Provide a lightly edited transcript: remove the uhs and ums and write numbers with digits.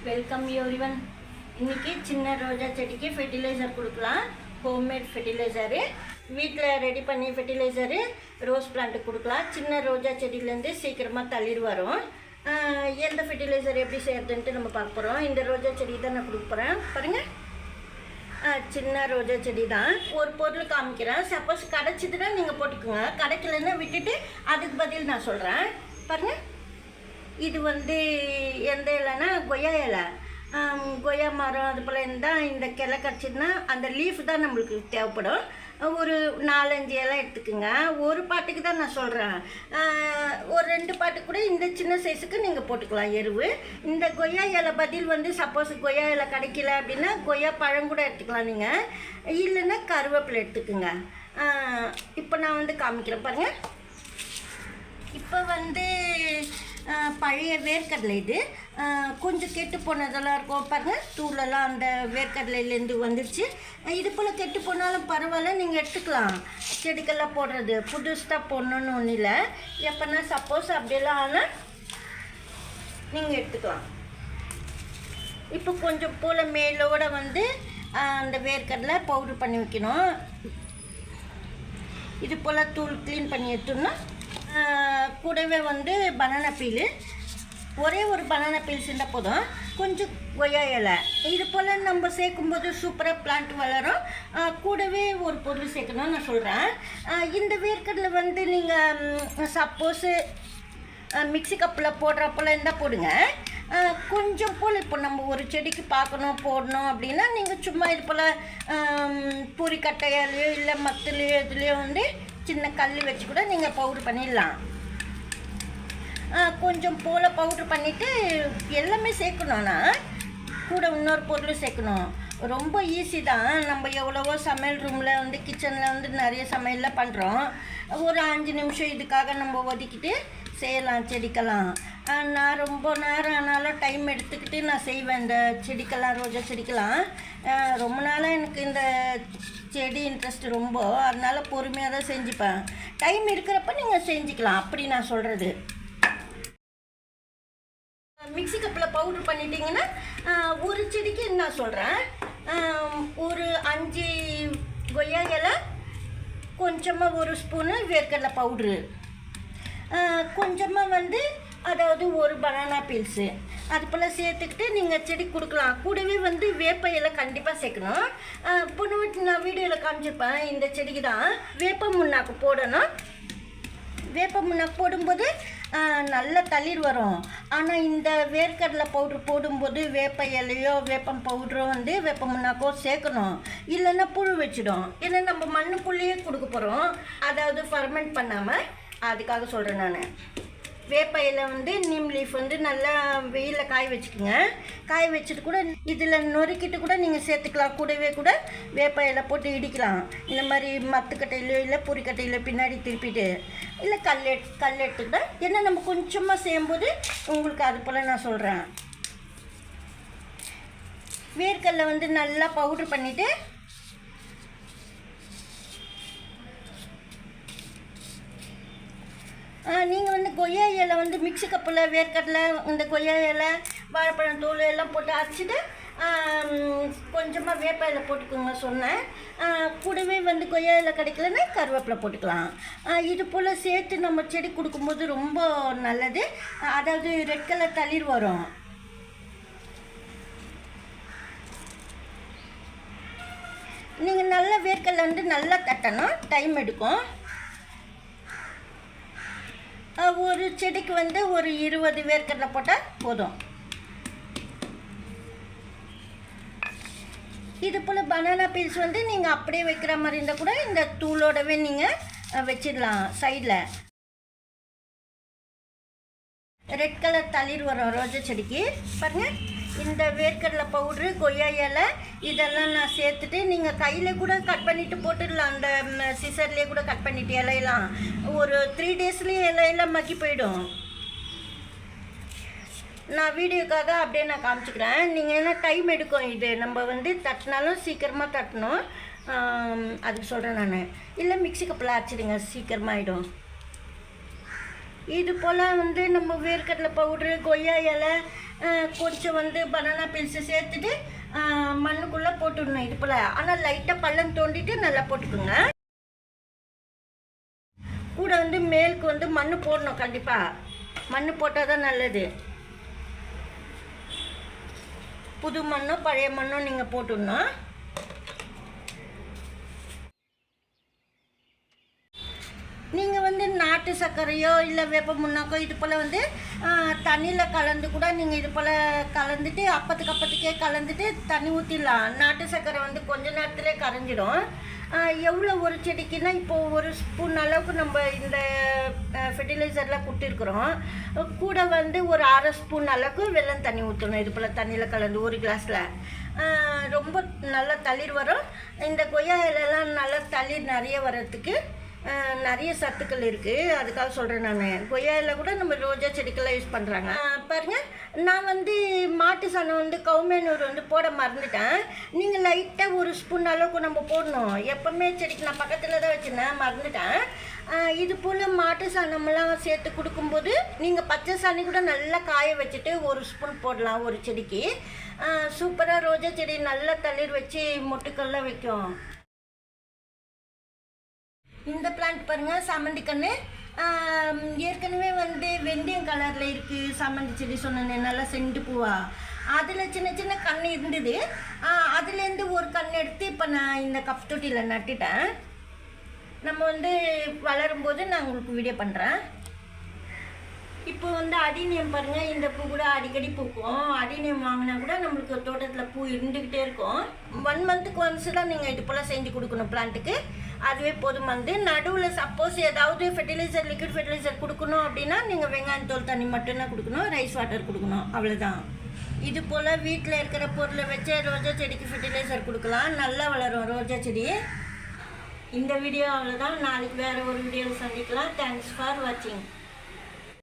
Welcome everyone. இன்றைக்கி சின்ன ரோஜா செடிக்கு ஃபெர்டிலைசர் கொடுக்கலாம். ஹோம்மேட் ஃபெர்டிலைசரு வீட்டில் ரெடி பண்ணி ஃபெர்டிலைசரு ரோஸ் பிளான்ட்டுக்கு கொடுக்கலாம். சின்ன ரோஜா செடியிலேருந்து சீக்கிரமாக தளிர் வரும். எந்த ஃபெர்டிலைசர் எப்படி செய்யறதுன்ட்டு நம்ம பார்க்க போகிறோம். இந்த ரோஜா செடி தான் நான் கொடுக்க போகிறேன். பாருங்கள், சின்ன ரோஜா செடி தான். ஒரு பொருள் காமிக்கிறேன். சப்போஸ் கிடச்சிதுன்னா நீங்கள் போட்டுக்கோங்க, கிடைக்கலன்னா விட்டுட்டு அதுக்கு பதில் நான் சொல்கிறேன். பாருங்கள், இது எந்த இலைன்னா கொய்யா இலை. கொய்யா மரம் அது போல் இருந்தால் இந்த கிளை கிடச்சிதுன்னா அந்த லீஃப் தான் நம்மளுக்கு தேவைப்படும். ஒரு 4-5 இலை எடுத்துக்குங்க. ஒரு பாட்டுக்கு தான் நான் சொல்கிறேன். ஒரு 2 பாட்டுக்கு கூட இந்த சின்ன சைஸுக்கு நீங்கள் போட்டுக்கலாம் எருவு. இந்த கொய்யா இலை பதில் சப்போஸ் கொய்யா இலை கிடைக்கல அப்படின்னா கொய்யா பழம் கூட எடுத்துக்கலாம் நீங்கள். இல்லைன்னா கருவேப்பிலை எடுத்துக்குங்க. இப்போ நான் காமிக்கிறேன் பாருங்கள். இப்போ பழைய வேர்க்கடலை. இது கொஞ்சம் கெட்டு போனதெல்லாம் இருக்கும் பாருங்கள். தூளெல்லாம் அந்த வேர்க்கடலையிலேருந்து வந்துடுச்சு. இது போல் கெட்டு போனாலும் பரவாயில்ல, நீங்கள் எடுத்துக்கலாம். செடிக்கெல்லாம் போடுறது புதுசாக போடணுன்னு ஒன்றும் இல்லை. எப்போனா சப்போஸ் அப்படியெல்லாம் ஆனால் நீங்கள் எடுத்துக்கலாம். இப்போ கொஞ்சம் போல் மேலோட அந்த வேர்க்கடலை பவுட்ரு பண்ணி வைக்கணும். இது போல் தூள் க்ளீன் பண்ணி எடுத்துன்னா கூடவே பனானா பீலு, ஒரே ஒரு பனானா பீல் இருந்தால் போதும். கொஞ்சம் கொய்யா இலை. இது போல் நம்ம சேர்க்கும்போது சூப்பராக பிளான்ட் வளரும். கூடவே ஒரு பொருள் சேர்க்கணும் நான் சொல்கிறேன். இந்த வேர்க்கடலை நீங்கள் சப்போஸு மிக்சி கப்பில் போடுறப்போல் இருந்தால் போடுங்க. கொஞ்சம் போல் இப்போ நம்ம ஒரு செடிக்கு பார்க்கணும் போடணும் அப்படின்னா நீங்கள் சும்மா இது போல் பூரிக்கட்டையாலேயோ இல்லை மத்துலேயோ இதுலேயோ சின்ன கல் வச்சு கூட நீங்கள் பவுட்ரு பண்ணிடலாம். கொஞ்சம் போல் பவுட்ரு பண்ணிவிட்டு எல்லாமே சேர்க்கணுன்னா கூட இன்னொரு பொருள் சேர்க்கணும். ரொம்ப ஈஸி தான். நம்ம எவ்வளவோ சமையல் ரூமில் கிச்சனில் நிறைய சமையலில் பண்ணுறோம். ஒரு 5 நிமிஷம் இதுக்காக நம்ம ஒதுக்கிட்டு செய்யலாம் செடிக்கெல்லாம். நான் ரொம்ப நேரம் ஆனாலும் டைம் எடுத்துக்கிட்டு நான் செய்வேன் இந்த செடிக்கெல்லாம், ரோஜா செடிக்கெல்லாம். ரொம்ப நாளாக எனக்கு இந்த செடி இன்ட்ரெஸ்ட் ரொம்ப, அதனால் பொறுமையாக தான் செஞ்சுப்பேன். டைம் இருக்கிறப்ப நீங்கள் செஞ்சுக்கலாம், அப்படி நான் சொல்கிறது. மிக்சி கப்பில் பவுட்ரு பண்ணிட்டீங்கன்னா ஒரு செடிக்கு நான் சொல்கிறேன், ஒரு 5 கொய்யா இலை, கொஞ்சமாக ஒரு ஸ்பூனு வேர்க்கடலை பவுட்ரு, கொஞ்சமாக அதாவது ஒரு பனானா பீல்ஸு, அது போல் சேர்த்துக்கிட்டு நீங்கள் செடி கொடுக்கலாம். கூடவே வேப்ப இலை கண்டிப்பாக சேர்க்கணும். பொண்ணு நான் வீடியோவில் காமிச்சிருப்பேன். இந்த செடிக்கு தான் வேப்ப முன்னாக்கு போடணும். வேப்ப முன்னாக்கு போடும்போது நல்ல தளிர் வரும். ஆனால் இந்த வேர்க்கடலை பவுட்ரு போடும்போது வேப்ப இலையோ வேப்பம் பவுட்ரோ வேப்ப முன்னாக்கோ சேர்க்கணும். இல்லைன்னா புழு வச்சிடும். ஏன்னா நம்ம மண்ணுக்குள்ளேயே கொடுக்க போகிறோம், அதாவது ஃபர்மெண்ட் பண்ணாமல். அதுக்காக சொல்கிறேன் நான். வேப்ப இலை நீம் லீஃப் நல்லா வெயிலில் காய வச்சுக்கோங்க. காய வச்சுட்டு கூட இதில் நொறுக்கிட்டு கூட நீங்கள் சேர்த்துக்கலாம். கூடவே கூட வேப்ப இலை போட்டு இடிக்கலாம். இந்த மாதிரி மத்துக்கட்டையிலோ இல்லை பூரிக்கட்டையிலோ பின்னாடி திருப்பிட்டு, இல்லை கல் எடுத்துக்கிட்டா ஏன்னா நம்ம கொஞ்சமாக செய்யும்போது உங்களுக்கு அது போல் நான் சொல்கிறேன். வேர்க்கடலை நல்லா பவுட்ரு பண்ணிவிட்டு நீங்கள் கொய்யா இலை மிக்சி கப்பில் வேர்க்கடலை, இந்த கொய்யா இலை, வாழைப்பழம் தூள் எல்லாம் போட்டு அரைச்சிட்டு கொஞ்சமாக வேப்ப இலை போட்டுக்கோங்க சொன்னேன். கூடவே கொய்யா இலை கிடைக்கலன்னா கருவேப்பிலை போட்டுக்கலாம். இது போல் சேர்த்து நம்ம செடி கொடுக்கும்போது ரொம்ப நல்லது. அதாவது ரெட் கலர் தளிர் வரும். நீங்கள் நல்ல வேர்க்கடலை நல்லா தட்டணும், டைம் எடுக்கும். ஒரு செடிக்கு ஒரு 20 வேர்க்கடலை போட்டால் போதும். இது போல் பனானா பீல்ஸ் நீங்கள் அப்படியே வைக்கிற மாதிரி இருந்தால் கூட இந்த தூளோடவே நீங்கள் வச்சிடலாம். சைடில் ரெட் கலர் தளிர் வரும் ரோஜா செடிக்கு. பாருங்கள், இந்த வேர்க்கடலை பவுட்ரு, கொய்யா இலை இதெல்லாம் நான் சேர்த்துட்டு நீங்கள் கையில் கூட கட் பண்ணிவிட்டு போட்டுடலாம். அந்த சிசர்லேயே கூட கட் பண்ணிவிட்டு இலையெல்லாம் ஒரு 3 டேஸ்லேயே இலையெல்லாம் மக்கி போயிடும். நான் வீடியோக்காக அப்படியே நான் காமிச்சிக்கிறேன். நீங்கள் என்ன டைம் எடுக்கும். இது நம்ம தட்டினாலும் சீக்கிரமாக தட்டணும், அதுக்கு சொல்கிறேன் நான். இல்லை மிக்சி கப்பில் அரைச்சிடுங்க, சீக்கிரமாக ஆகிடும். இது போல் நம்ம வேர்க்கடலை பவுட்ரு, கொய்யா இலை, கொஞ்சம் வந்து பனானா பீல்ஸை சேர்த்துட்டு மண்ணுக்குள்ளே போட்டுடணும் இது போல். ஆனால் லைட்டாக பள்ளம் தோண்டிட்டு நல்லா போட்டுக்கோங்க. கூட வந்து மேலுக்கு வந்து மண் போடணும், கண்டிப்பாக மண் போட்டால் தான் நல்லது. புது மண்ணோ பழைய மண்ணோ நீங்கள் போட்டுடணும். நீங்கள் வந்து நாட்டு சர்க்கரையோ இல்லை வேப்ப முன்னாக்கோ இது போல் வந்து தண்ணியில் கலந்து கூட நீங்கள் இது போல் கலந்துட்டு அப்பத்துக்கே கலந்துட்டு தண்ணி ஊற்றிடலாம். நாட்டு சர்க்கரை வந்து கொஞ்ச நேரத்துலேயே கரைஞ்சிடும். எவ்வளோ ஒரு செடிக்குன்னா இப்போது ஒரு ஸ்பூன் அளவுக்கு நம்ம இந்த ஃபெர்டிலைசர்லாம் கொடுத்துருக்குறோம். கூட வந்து ஒரு அரை ஸ்பூன் அளவுக்கு வெல்லம் தண்ணி ஊற்றணும். இது போல் தண்ணியில் கலந்து ஒரு கிளாஸில் ரொம்ப நல்லா தளிர் வரும். இந்த கொய்யா இலையெல்லாம் நல்லா தளிர் நிறைய வர்றதுக்கு நிறைய சத்துக்கள் இருக்குது. அதுக்காக சொல்கிறேன். நான் கொய்யாவில் கூட நம்ம ரோஜா செடிக்கெல்லாம் யூஸ் பண்ணுறாங்க. பாருங்கள், நான் வந்து மாட்டு சாணம் வந்து கவுமேனூர் வந்து போட மறந்துட்டேன். நீங்கள் லைட்டாக ஒரு ஸ்பூன் அளவுக்கு நம்ம போடணும். எப்போவுமே செடிக்கு நான் பக்கத்தில் தான் வச்சுருந்தேன், மறந்துட்டேன். இது போல் மாட்டு சாணமெல்லாம் சேர்த்து கொடுக்கும்போது நீங்கள் பச்சை சாணி கூட நல்லா காய வச்சுட்டு ஒரு ஸ்பூன் போடலாம் ஒரு செடிக்கு. சூப்பராக ரோஜா செடி நல்லா தளிர் வச்சு மொட்டுக்கள்லாம் வைக்கும். இந்த பிளான்ட் பாருங்கள், சாமந்தி கன்று. ஏற்கனவே வந்து வெந்தயம் கலரில் இருக்குது சாமந்தி செடி சொன்னேன், நல்லா செண்டு பூவா. அதில் சின்ன சின்ன கன்று இருந்தது. அதுலேருந்து ஒரு கன்று எடுத்து இப்போ நான் இந்த கப் தொட்டியில் நட்டுட்டேன். நம்ம வந்து வளரும்போது நான் உங்களுக்கு வீடியோ பண்ணுறேன். இப்போ வந்து அடினியம் பாருங்கள், இந்த பூ கூட அடிக்கடி பூக்கும். அடினியம் வாங்கினா கூட நம்மளுக்கு தோட்டத்தில் பூ இருந்துக்கிட்டே இருக்கும். 1 மந்த்துக்கு ஒன்ஸ் தான் நீங்கள் இது போல் செஞ்சு கொடுக்கணும் பிளான்ட்டுக்கு. அதுவே போதும். வந்து நடுவில் சப்போஸ் ஏதாவது ஃபெர்டிலைசர் லிக்விட் ஃபெர்டிலைசர் கொடுக்கணும் அப்படின்னா நீங்கள் வெங்காயத்தோல் தண்ணி மட்டும்தான் கொடுக்கணும், ரைஸ் வாட்டர் கொடுக்கணும், அவ்வளோதான். இது போல் வீட்டில் இருக்கிற பொருளை வச்சு ரோஜா செடிக்கு ஃபெர்டிலைசர் கொடுக்கலாம், நல்லா வளரும் ரோஜா செடி. இந்த வீடியோ அவ்வளோதான். நாளைக்கு வேறு ஒரு வீடியோவில் சந்திக்கலாம். தேங்க்ஸ் ஃபார் வாட்சிங்.